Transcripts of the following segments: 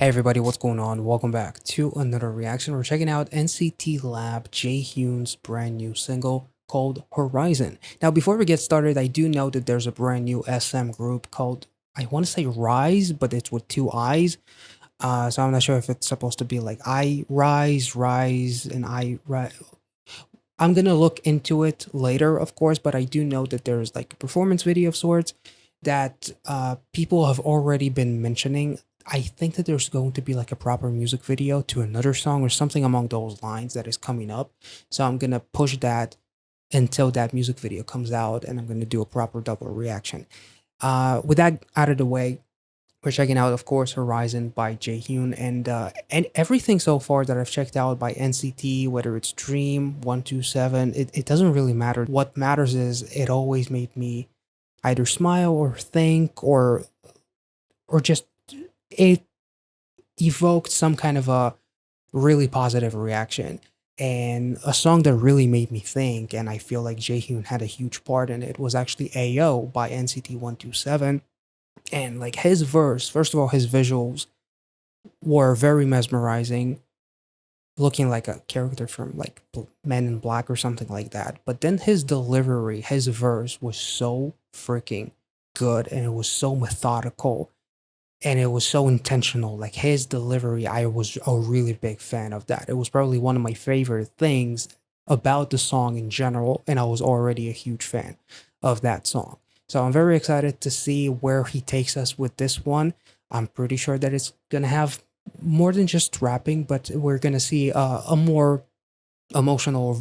Hey everybody, what's going on? Welcome back to another reaction. We're checking out NCT Lab JAEHYUN's brand new single called Horizon. Now, before we get started, I do know that there's a brand new SM group called, I want to say Rise, but it's with two I's. So I'm not sure if it's supposed to be like I Rise, Rise, and I Rise. I'm gonna look into it later, of course, but I do know that there's like a performance video of sorts that people have already been mentioning. I think that there's going to be like a proper music video to another song or something among those lines that is coming up. So I'm gonna push that until that music video comes out, and I'm gonna do a proper double reaction. With that out of the way, we're checking out, of course, Horizon by JAEHYUN, and everything so far that I've checked out by NCT, whether it's Dream 127, it doesn't really matter. What matters is it always made me either smile or think or just it evoked some kind of a really positive reaction and a song that really made me think. And I feel like JAEHYUN had a huge part in it. Was actually AO by NCT 127. And like his verse, first of all, his visuals were very mesmerizing, looking like a character from like Men in Black or something like that. But then his delivery, his verse was so freaking good, and it was so methodical, and it was so intentional. Like his delivery, I was a really big fan of that. It was probably one of my favorite things about the song in general, and I was already a huge fan of that song. So I'm very excited to see where he takes us with this one. I'm pretty sure that it's gonna have more than just rapping, but we're gonna see a more emotional or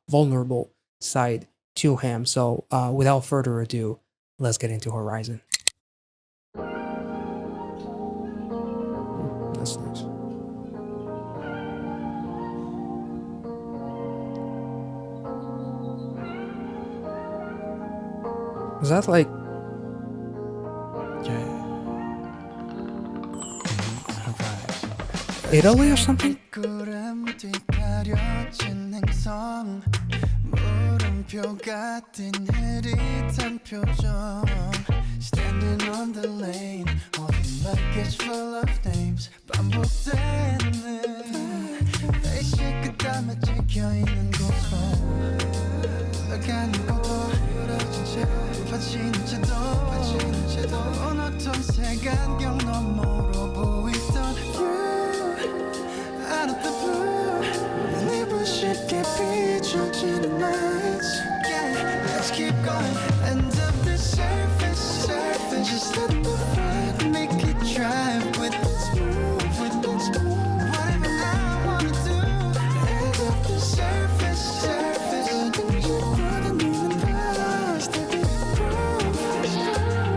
vulnerable side to him. So without further ado, let's get into Horizon. That's nice. Is that like Italy or something? Standing on the lane, all the luggage full of names. 반복되는 face 끝담에 찍혀있는 곳으로 나가는 것도 흐려진 채 받치는 채도 어느덧 색안경 너머로 보이던 you out of the blue 내 부실게 비춰지는 nights. Yeah, let's keep going. End of the surface, just let the ride make it drive with its move, whatever I wanna do. End of the surface, running past every proof.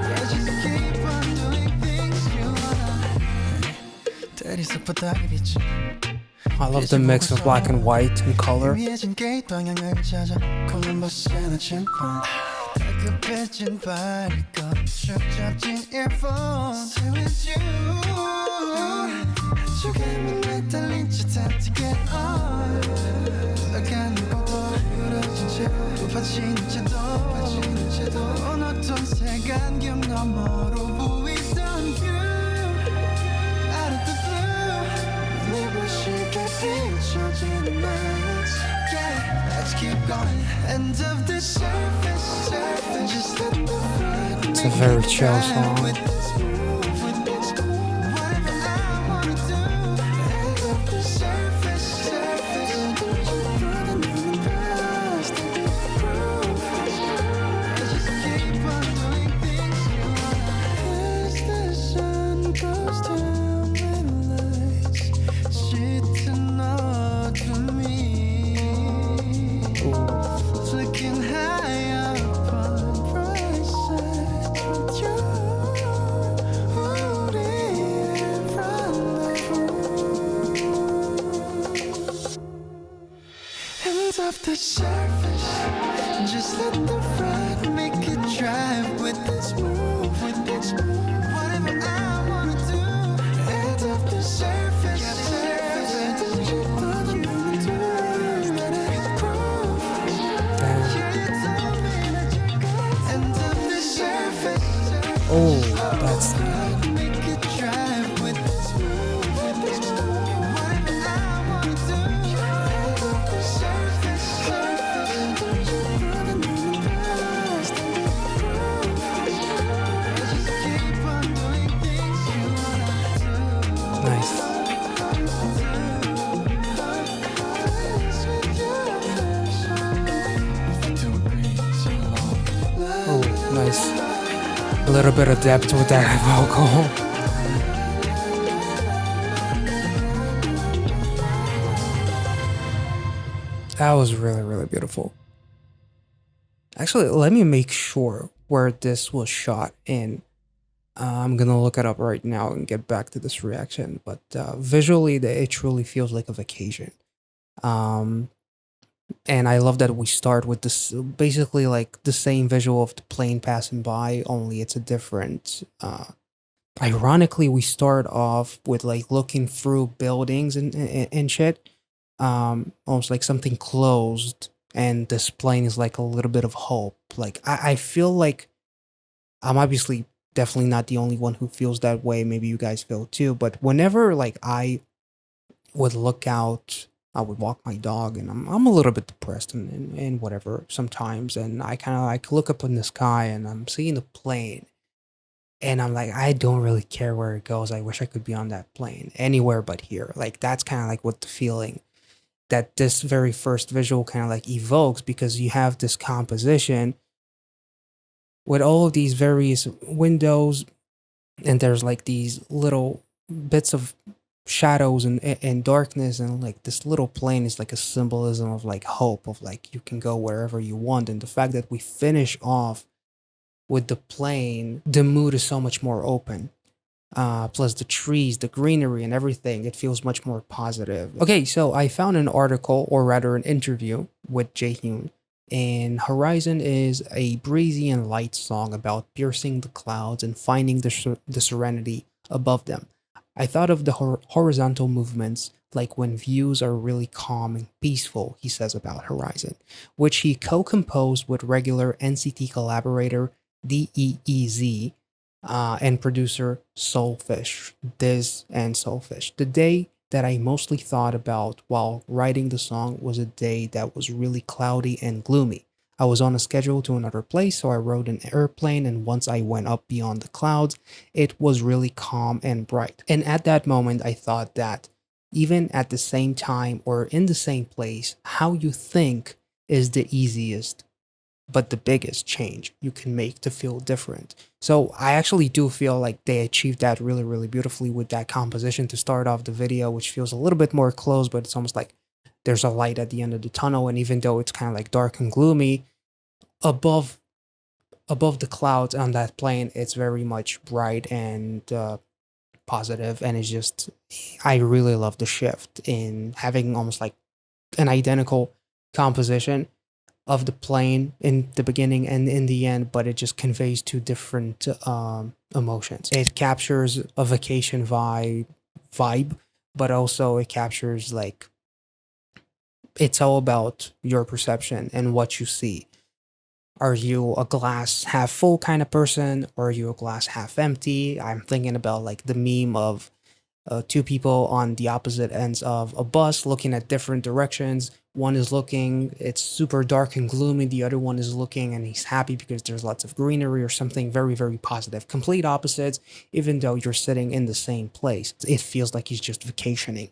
Yeah, just keep on doing things you wanna. 대리석 바닥에 비친 I love the mix of black and white and color. 급해진 발걸음 쭉 젖은 earphones. Stay with you. 조금은 매달린 채 time to get on. 나가는 것도 흐려진 채 받치는 채도 어느덧 색안경 너머로 보이던 view out of the blue 내 부실게 비춰지는 nights. Yeah, let's keep going. End of the surface, just let the ride. It's a very chill song. Of the surface, just let the ride make it drive with its move, whatever I wanna do. End of the surface, let it groove. End of the surface. Oh, that's Make it drive with its move. A little bit of depth with that vocal. That was really, really beautiful. Actually, let me make sure where this was shot in. I'm gonna look it up right now and get back to this reaction. But visually, it truly feels like a vacation. Um, and I love that we start with this basically like the same visual of the plane passing by, only it's a different. Ironically, we start off with like looking through buildings and shit, almost like something closed, and this plane is like a little bit of hope. Like I feel like I'm obviously definitely not the only one who feels that way. Maybe you guys feel too. But whenever like I would look out, I would walk my dog, and I'm a little bit depressed and whatever sometimes, and I kind of like look up in the sky and I'm seeing the plane, and I'm like, I don't really care where it goes. I wish I could be on that plane anywhere but here. Like that's kind of like what the feeling that this very first visual kind of like evokes, because you have this composition with all of these various windows, and there's like these little bits of shadows and darkness, and like this little plane is like a symbolism of like hope, of like you can go wherever you want. And the fact that we finish off with the plane, the mood is so much more open. Plus the trees, the greenery, and everything, it feels much more positive. Okay, so I found an article, or rather an interview with JAEHYUN, and Horizon is a breezy and light song about piercing the clouds and finding the serenity above them. I thought of the horizontal movements like when views are really calm and peaceful, he says about Horizon, which he co composed with regular NCT collaborator DEEZ and producer Soulfish, Diz and Soulfish. The day that I mostly thought about while writing the song was a day that was really cloudy and gloomy. I was on a schedule to another place, so I rode an airplane, and once I went up beyond the clouds, it was really calm and bright. And at that moment, I thought that even at the same time or in the same place, how you think is the easiest but the biggest change you can make to feel different. So I actually do feel like they achieved that really, really beautifully with that composition to start off the video, which feels a little bit more close, but it's almost like there's a light at the end of the tunnel. And even though it's kind of like dark and gloomy, above above the clouds on that plane, it's very much bright and positive, and it's just I really love the shift in having almost like an identical composition of the plane in the beginning and in the end, but it just conveys two different emotions. It captures a vacation vibe, but also it captures like it's all about your perception and what you see. Are you a glass half full kind of person, or are you a glass half empty? I'm thinking about like the meme of two people on the opposite ends of a bus looking at different directions. One is looking, it's super dark and gloomy. The other one is looking and he's happy because there's lots of greenery or something very, very positive. Complete opposites, even though you're sitting in the same place. It feels like he's just vacationing,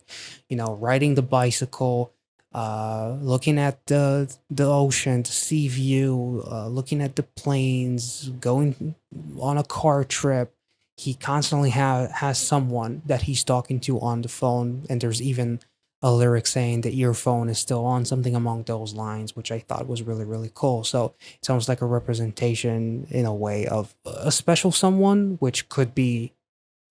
you know, riding the bicycle, looking at the ocean, the sea view, looking at the planes, going on a car trip. He constantly has someone that he's talking to on the phone, and there's even a lyric saying the earphone is still on, something among those lines, which I thought was really, really cool. So it's almost like a representation in a way of a special someone, which could be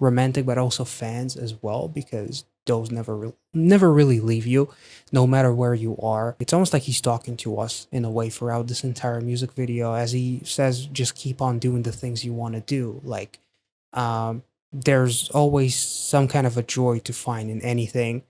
romantic, but also fans as well, because those never really leave you, no matter where you are. It's almost like he's talking to us in a way throughout this entire music video, as he says, just keep on doing the things you want to do. Like, there's always some kind of a joy to find in anything,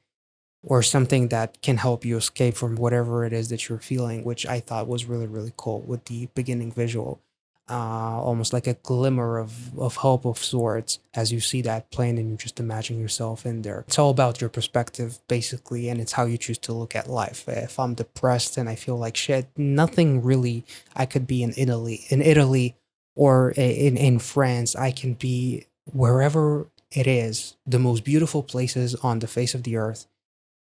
or something that can help you escape from whatever it is that you're feeling, which I thought was really, really cool with the beginning visual. Almost like a glimmer of hope of sorts as you see that plane and you just imagine yourself in there. It's all about your perspective, basically, and it's how you choose to look at life. If I'm depressed and I feel like shit, nothing really, I could be in Italy, or in France. I can be wherever it is, the most beautiful places on the face of the earth,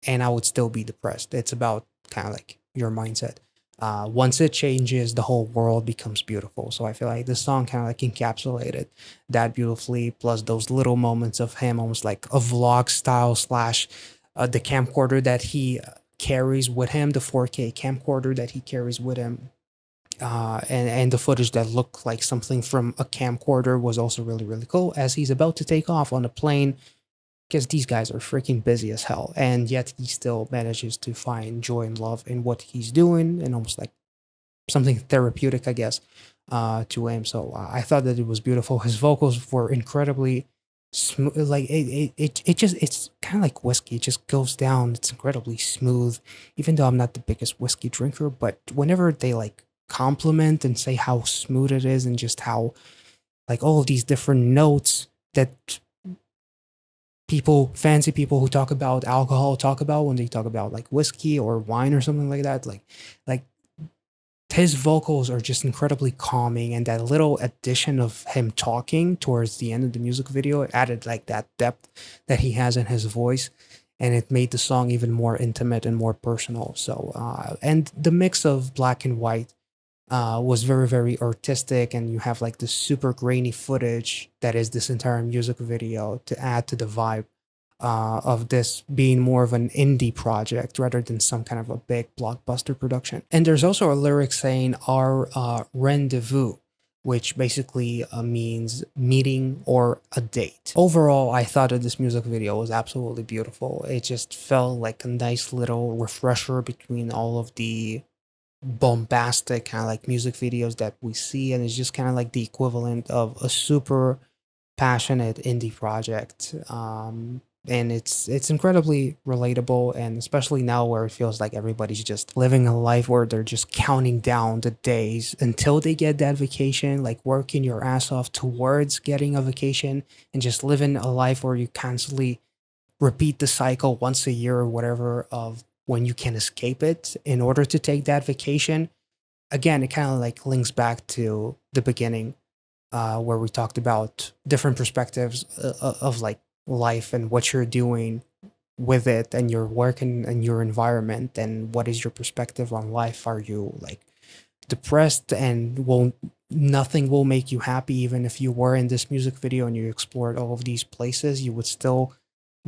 and I would still be depressed. It's about kind of like your mindset. Once it changes, the whole world becomes beautiful. So I feel like this song kind of like encapsulated that beautifully. Plus those little moments of him, almost like a vlog style slash the camcorder that he carries with him, the 4K camcorder that he carries with him, and the footage that looked like something from a camcorder was also really really cool. As he's about to take off on a plane, because these guys are freaking busy as hell, and yet he still manages to find joy and love in what he's doing, and almost like something therapeutic, I guess, to him. So I thought that it was beautiful. His vocals were incredibly smooth. Like it just it's kind of like whiskey. It just goes down. It's incredibly smooth. Even though I'm not the biggest whiskey drinker, but whenever they like compliment and say how smooth it is, and just how like all of these different notes that people fancy people who talk about alcohol talk about when they talk about like whiskey or wine or something like that, like his vocals are just incredibly calming, and that little addition of him talking towards the end of the music video, it added like that depth that he has in his voice, and it made the song even more intimate and more personal. So and the mix of black and white was very very artistic, and you have like this super grainy footage that is this entire music video to add to the vibe of this being more of an indie project rather than some kind of a big blockbuster production. And there's also a lyric saying our rendezvous, which basically means meeting or a date. Overall, I thought that this music video was absolutely beautiful. It just felt like a nice little refresher between all of the bombastic kind of like music videos that we see, and it's just kind of like the equivalent of a super passionate indie project. And it's incredibly relatable, and especially now where it feels like everybody's just living a life where they're just counting down the days until they get that vacation, like working your ass off towards getting a vacation, and just living a life where you constantly repeat the cycle once a year or whatever of when you can escape it in order to take that vacation. Again, it kind of like links back to the beginning, where we talked about different perspectives of like life and what you're doing with it and your work and your environment, and what is your perspective on life. Are you like depressed and won't nothing will make you happy? Even if you were in this music video and you explored all of these places, you would still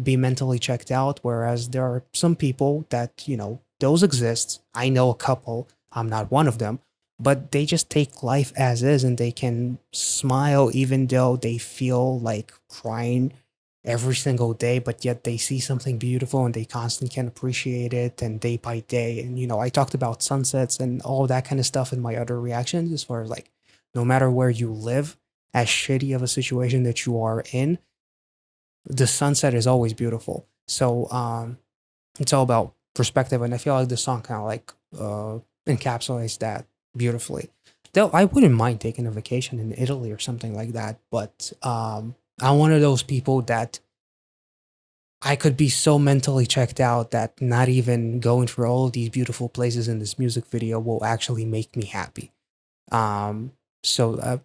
be mentally checked out. Whereas there are some people that, you know, those exist. I know a couple, I'm not one of them, but they just take life as is, and they can smile even though they feel like crying every single day, but yet they see something beautiful and they constantly can appreciate it, and day by day. And you know, I talked about sunsets and all that kind of stuff in my other reactions, as far as like no matter where you live, as shitty of a situation that you are in, the sunset is always beautiful. So it's all about perspective, and I feel like the song kind of like encapsulates that beautifully. Though I wouldn't mind taking a vacation in Italy or something like that, but I'm one of those people that I could be so mentally checked out that not even going through all of these beautiful places in this music video will actually make me happy. So I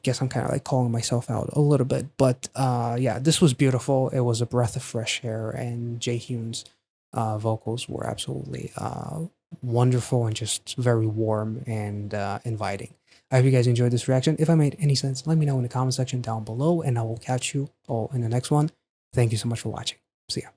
guess I'm kind of like calling myself out a little bit, but yeah, this was beautiful. It was a breath of fresh air, and Jaehyun's vocals were absolutely wonderful and just very warm and inviting. I hope you guys enjoyed this reaction. If I made any sense, let me know in the comment section down below, and I will catch you all in the next one. Thank you so much for watching. See ya.